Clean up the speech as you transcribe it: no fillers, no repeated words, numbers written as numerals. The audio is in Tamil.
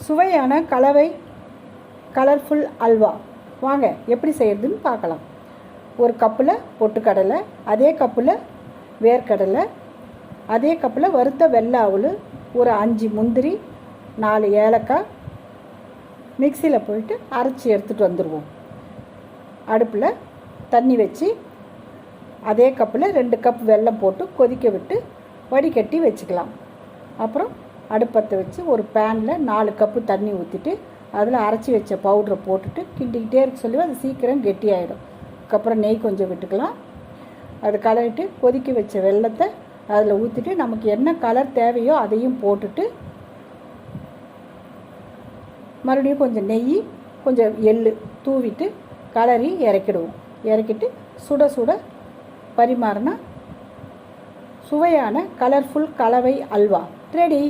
சுவையான கலவை கலர்ஃபுல் அல்வா வாங்க எப்படி செய்கிறதுன்னு பார்க்கலாம். ஒரு கப்பில் பொட்டுக்கடலை, அதே கப்பில் வேர்க்கடலை, அதே கப்பில் வறுத்த வெள்ளை அவல், ஒரு 5 முந்திரி, 4 ஏலக்காய் மிக்சியில் போயிட்டு அரைச்சி எடுத்துகிட்டு வந்துடுவோம். அடுப்பில் தண்ணி வச்சு அதே கப்பில் 2 கப் வெல்லம் போட்டு கொதிக்க விட்டு வடிகட்டி வச்சுக்கலாம். அப்புறம் அடுப்பத்தை வச்சு ஒரு பேனில் 4 கப்பு தண்ணி ஊற்றிட்டு அதில் அரைச்சி வச்ச பவுடரை போட்டுட்டு கிண்டிக்கிட்டே இருக்க சொல்லி அது சீக்கிரம் கெட்டியாயிடும். அதுக்கப்புறம் நெய் கொஞ்சம் விட்டுக்கலாம். அது கலரிட்டு கொதிக்க வச்ச வெல்லத்தை அதில் ஊற்றிட்டு நமக்கு என்ன கலர் தேவையோ அதையும் போட்டுட்டு மறுபடியும் கொஞ்சம் நெய் கொஞ்சம் எள்ளு தூவிட்டு கலரி இறக்கிடுவோம். இறக்கிட்டு சுட சுட பரிமாறினா சுவையான கலர்ஃபுல் கலவை அல்வா ரெடி.